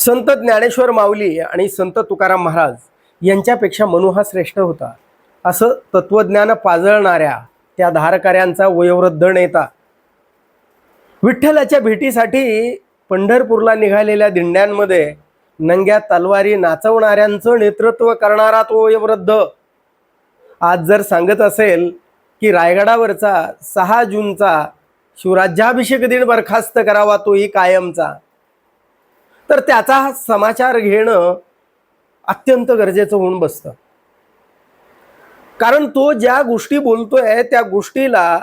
संत ज्ञानेश्वर माऊली आणि संत तुकाराम महाराज यांच्यापेक्षा मनु हा श्रेष्ठ होता असं तत्वज्ञान पाजळणाऱ्या त्या धारकऱ्यांचा वयोवृद्ध नेता. विठ्ठलाच्या भेटीसाठी पंढरपूरला निघालेल्या दिंड्यांमध्ये नंग्या तलवारी नाचवणाऱ्यांचं नेतृत्व करणारा तो वयोवृद्ध आज जर सांगत असेल की रायगडावरचा 6 जूनचा शिवराज्याभिषेक दिन बरखास्त करावा तोही कायमचा, तर त्याचा समाचार घेणं अत्यंत गरजेचं होऊन बसतं. कारण तो ज्या गोष्टी बोलतोय त्या गोष्टीला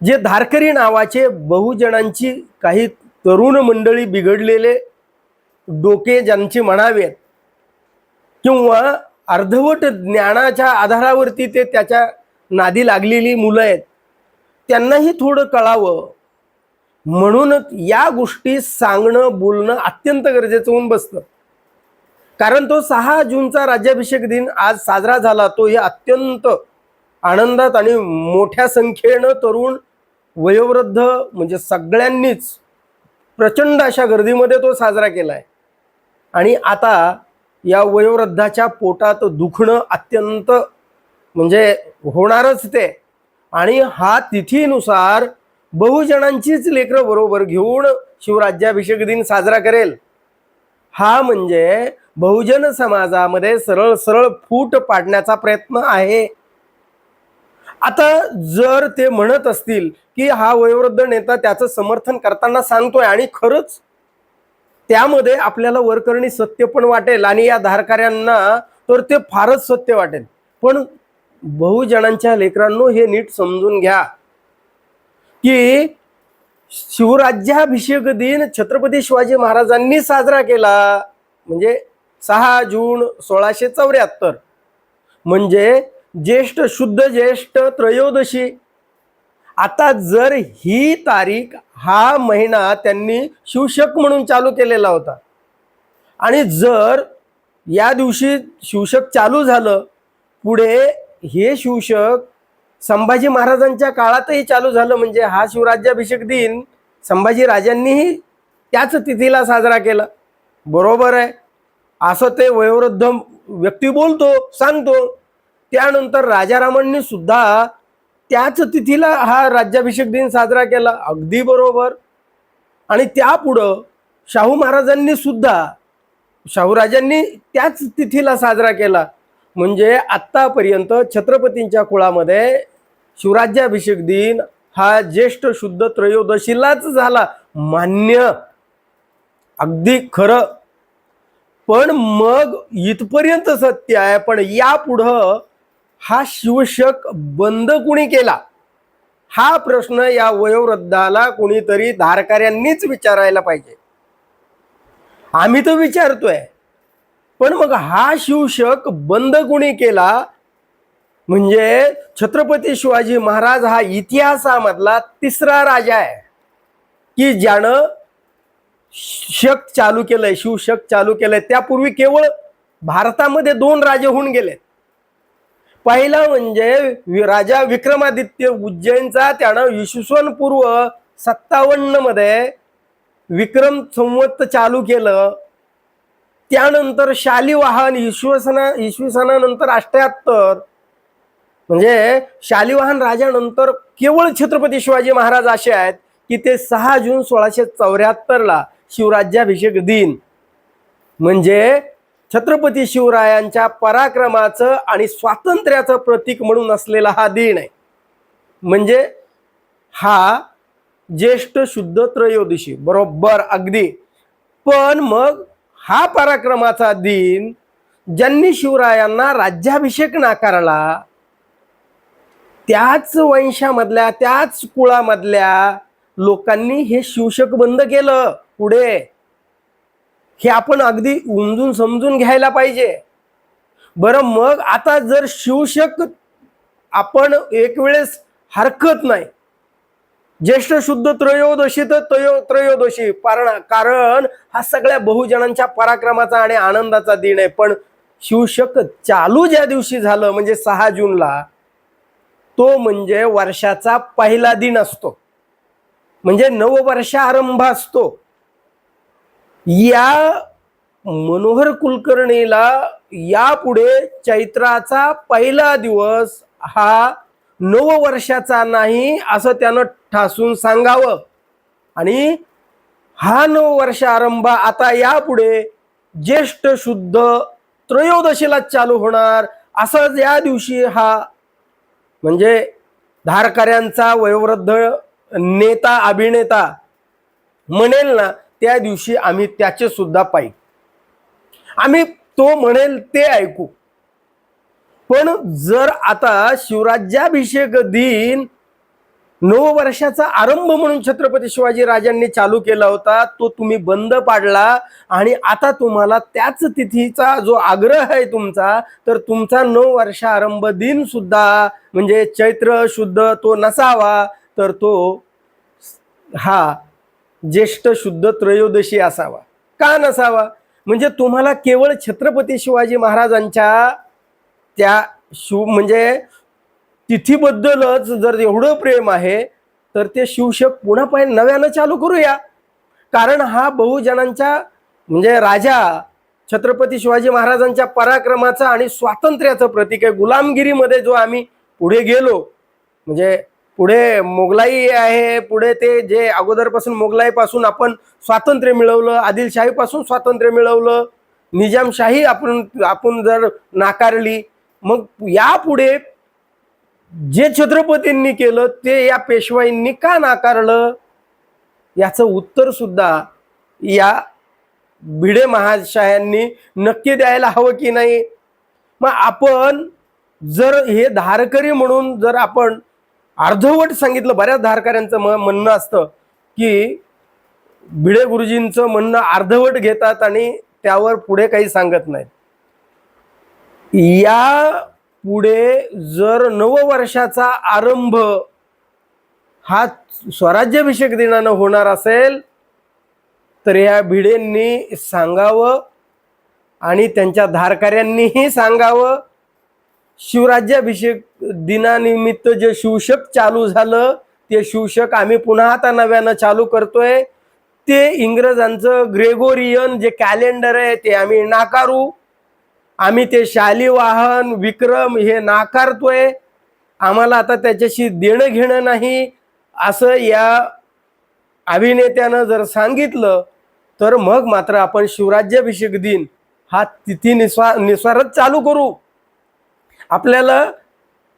जे धारकरी नावाचे बहुजनांची काही तरुण मंडळी बिघडलेले डोके ज्यांची म्हणावेत किंवा अर्धवट ज्ञानाच्या आधारावरती ते त्याच्या नादी लागलेली मुलं आहेत, त्यांनाही थोडं कळावं म्हणून या गोष्टी सांगणं बोलणं अत्यंत गरजेचं होऊन बसतं. कारण तो 6 जूनचा राज्याभिषेक दिन आज साजरा झाला. तो हे अत्यंत आनंदात आणि मोठ्या संख्येनं तरुण वयोवृद्ध म्हणजे सगळ्यांनीच प्रचंड अशा गर्दीमध्ये तो साजरा केलाय. आणि आता या वयोवृद्धाच्या पोटात दुखणं अत्यंत म्हणजे होणारच ते. आणि हा तिथीनुसार बहुजनांचीच लेकरं बरोबर घेऊन शिवराज्याभिषेक दिन साजरा करेल. हा म्हणजे बहुजन समाजामध्ये सरळ सरळ फूट पाडण्याचा प्रयत्न आहे. आता जर ते म्हणत असतील की हा वयोवृद्ध नेता त्याचं समर्थन करताना सांगतोय आणि खरंच त्यामध्ये आपल्याला वरकरणी सत्य पण वाटेल आणि या धारकऱ्यांना तर ते फारच सत्य वाटेल, पण बहुजनांच्या लेकरांनो हे नीट समजून घ्या की शिवराज्याभिषेक दिन छत्रपती शिवाजी महाराजांनी साजरा केला म्हणजे 6 जून 1674 म्हणजे ज्येष्ठ शुद्ध ज्येष्ठ त्रयोदशी. आता जर ही तारीख हा महिना त्यांनी शिवशक म्हणून चालू केलेला होता आणि जर या दिवशी शिवशक चालू झालं, पुढे हे शिवशक संभाजी महाराजांच्या काळातही चालू झालं म्हणजे हा शिवराज्याभिषेक दिन संभाजी राजांनीही त्याच तिथीला साजरा केला. बरोबर आहे असं ते वयोवृद्ध व्यक्ती बोलतो सांगतो. त्यानंतर राजारामांनी सुद्धा त्याच तिथीला हा राज्याभिषेक दिन साजरा केला. अगदी बरोबर. आणि त्यापुढं शाहू महाराजांनी सुद्धा शाहूराजांनी त्याच तिथीला साजरा केला. म्हणजे आत्तापर्यंत छत्रपतींच्या कुळामध्ये शिवराज्याभिषेक दिन हा ज्येष्ठ शुद्ध त्रयोदशीलाच झाला. मान्य, अगदी खरं. पण मग इथपर्यंत सत्य आहे, पण यापुढं हा शिवशक बंद कुणी केला हा प्रश्न या वयोवृद्धाला कुणीतरी धारकऱ्यांनीच विचारायला पाहिजे. आम्ही तर विचारतोय, पण मग हा शिवशक बंद कुणी केला? म्हणजे छत्रपती शिवाजी महाराज हा इतिहासामधला 3रा राजा आहे की ज्यानं शक चालू केलंय, शिवशक चालू केलंय. त्यापूर्वी केवळ भारतामध्ये 2 राजे होऊन गेले. पहिला म्हणजे राजा विक्रमादित्य उज्जैनचा, त्यानं इसवी पूर्व 57 मध्ये विक्रम संवत चालू केलं. त्यानंतर शालिवाहन इसवी सनानंतर 78 म्हणजे शालिवाहन राजानंतर केवळ छत्रपती शिवाजी महाराज असे आहेत की ते 6 जून 1674 शिवराज्याभिषेक दिन म्हणजे छत्रपती शिवरायांच्या पराक्रमाचं आणि स्वातंत्र्याचं प्रतीक म्हणून असलेला हा दिन आहे. म्हणजे हा ज्येष्ठ शुद्ध त्रयोदशी बरोबर अगदी. पण मग हा पराक्रमाचा दिन ज्यांनी शिवरायांना राज्याभिषेक नाकारला त्याच वंशामधल्या त्याच कुळामधल्या लोकांनी हे शिवशक बंद केलं. पुढे हे आपण अगदी उमजून समजून घ्यायला पाहिजे. बरं मग आता जर शिवशक आपण एक वेळेस हरकत नाही, ज्येष्ठ शुद्ध त्रयोदशी तर त्रयोदशी कारण हा सगळ्या बहुजनांच्या पराक्रमाचा आणि आनंदाचा दिन आहे. पण शिवशक चालू ज्या दिवशी झालं म्हणजे 6 जूनला, तो म्हणजे वर्षाचा पहिला दिन असतो म्हणजे नववर्षारंभ असतो. या मनोहर कुलकर्णीला यापुढे चैत्राचा पहिला दिवस हा नववर्षाचा नाही असं त्यानं ठासून सांगावं आणि हा नववर्ष आरंभ आता यापुढे ज्येष्ठ शुद्ध त्रयोदशीला चालू होणार असं या दिवशी हा म्हणजे धारकऱ्यांचा वयोवृद्ध नेता अभिनेता म्हणेल ना त्या दिवशी आम्ही त्याचे सुद्धा पायी आम्ही तो म्हणेल ते ऐकू. पण जर आता शिवराज्याभिषेक दिन नववर्षाचा आरंभ म्हणून छत्रपती शिवाजी राजांनी चालू केला होता तो तुम्ही बंद पाडला आणि आता तुम्हाला त्याच तिथीचा जो आग्रह आहे तुमचा तर तुमचा नववर्ष आरंभ दिन सुद्धा म्हणजे चैत्र शुद्ध तो नसावा तर तो हा ज्येष्ठ शुद्ध त्रयोदशी असावा. का नसावा म्हणजे तुम्हाला केवळ छत्रपती शिवाजी महाराजांच्या त्या म्हणजे तिथीबद्दलच जर एवढं प्रेम आहे तर ते शिवशक पुन्हा पाहिजे नव्यानं चालू करूया. कारण हा बहुजनांच्या म्हणजे राजा छत्रपती शिवाजी महाराजांच्या पराक्रमाचा आणि स्वातंत्र्याचं प्रतीक आहे. गुलामगिरीमध्ये जो आम्ही पुढे गेलो म्हणजे पुढे मोगलाई आहे पुढे ते जे अगोदरपासून मोगलाईपासून आपण स्वातंत्र्य मिळवलं आदिलशाहीपासून स्वातंत्र्य मिळवलं निजामशाही आपण जर नाकारली मग यापुढे जे छत्रपतींनी केलं ते या पेशवाईंनी का नाकारलं याचं उत्तर सुद्धा या भिडे महाशयांनी नक्की द्यायला हवं की नाही. मग आपण जर हे धारकरी म्हणून जर आपण अर्धवट सांगितलं बऱ्याच धारकऱ्यांचं म्हणणं असतं की भिडे गुरुजींचं म्हणणं अर्धवट घेतात आणि त्यावर पुढे काही सांगत नाहीत. या पुढे जर नववर्षाचा आरंभ हा स्वराज्याभिषेक दिनानं होणार असेल तर या भिडेंनी सांगावं आणि त्यांच्या धारकऱ्यांनीही सांगावं. शिवराज्याभिषेक दिनानिमित्त जे शिवशक चालू झालं ते शिवशक आम्ही पुन्हा आता नव्यानं चालू करतोय. ते इंग्रजांचं ग्रेगोरियन जे कॅलेंडर आहे ते आम्ही नाकारू. आम्ही ते शालिवाहन विक्रम हे नाकारतोय. आम्हाला आता त्याच्याशी देणं घेणं नाही असं या अभिनेत्यानं जर सांगितलं तर मग मात्र आपण शिवराज्याभिषेक दिन हा तिथी निस्वारच चालू करू. आपल्याला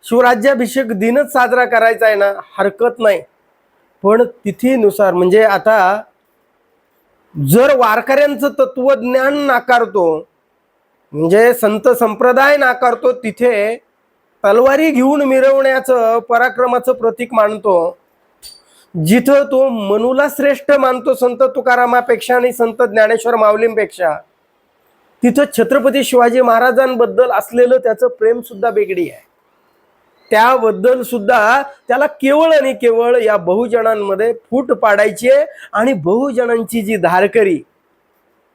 शिवराज्याभिषेक दिनच साजरा करायचा आहे ना हरकत नाही पण तिथीनुसार म्हणजे आता जर वारकऱ्यांचं तत्वज्ञान नाकारतो म्हणजे संत संप्रदाय नाकारतो तिथे तलवारी घेऊन मिरवण्याचं पराक्रमाचं प्रतीक मानतो जिथं तो मनुला श्रेष्ठ मानतो संत तुकारामापेक्षा आणि संत ज्ञानेश्वर माऊलींपेक्षा तिथं छत्रपती शिवाजी महाराजांबद्दल असलेलं त्याचं प्रेम सुद्धा वेगळी आहे. त्याबद्दल सुद्धा त्याला केवळ आणि केवळ या बहुजनांमध्ये फूट पाडायची आहे आणि बहुजनांची जी धारकरी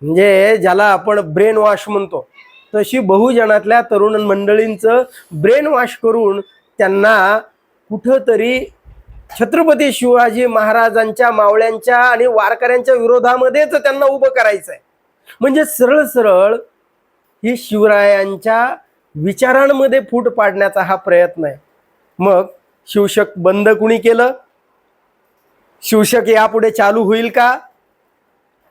म्हणजे ज्याला आपण ब्रेन वॉश म्हणतो तशी बहुजनातल्या तरुण मंडळींचं ब्रेन वॉश करून त्यांना कुठंतरी छत्रपती शिवाजी महाराजांच्या मावळ्यांच्या आणि वारकऱ्यांच्या विरोधामध्येच त्यांना उभं करायचं आहे. म्हणजे सरळ सरळ ही शिवरायांच्या विचारांमध्ये फूट पाडण्याचा हा प्रयत्न आहे. मग शिवशक बंद कुणी केलं? शिवशक यापुढे चालू होईल का?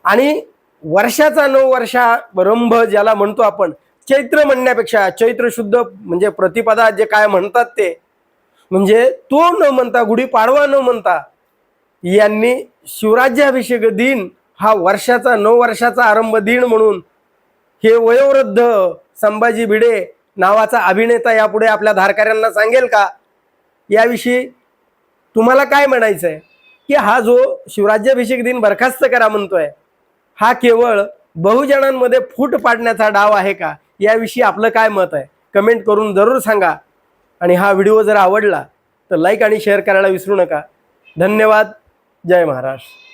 आणि वर्षाचा नववर्षारंभ ज्याला म्हणतो आपण चैत्र म्हणण्यापेक्षा चैत्र शुद्ध म्हणजे प्रतिपदा जे काय म्हणतात ते म्हणजे तो न म्हणता गुढीपाडवा न म्हणता यांनी शिवराज्याभिषेक दिन हा वर्षाचा नववर्षाचा आरंभ दिन म्हणून हे वयोवृद्ध संभाजी भिडे नावाचा अभिनेता यापुढे आपल्या धारकऱ्यांना सांगेल का? याविषयी तुम्हाला काय म्हणायचं आहे की हा जो शिवराज्याभिषेक दिन बरखास्त करा म्हणतोय हा केवळ बहुजनांमध्ये फूट पाडण्याचा डाव आहे का? याविषयी आपलं काय मत आहे कमेंट करून जरूर सांगा. आणि हा व्हिडिओ जर आवडला तर लाईक आणि शेअर करायला विसरू नका. धन्यवाद. जय महाराष्ट्र.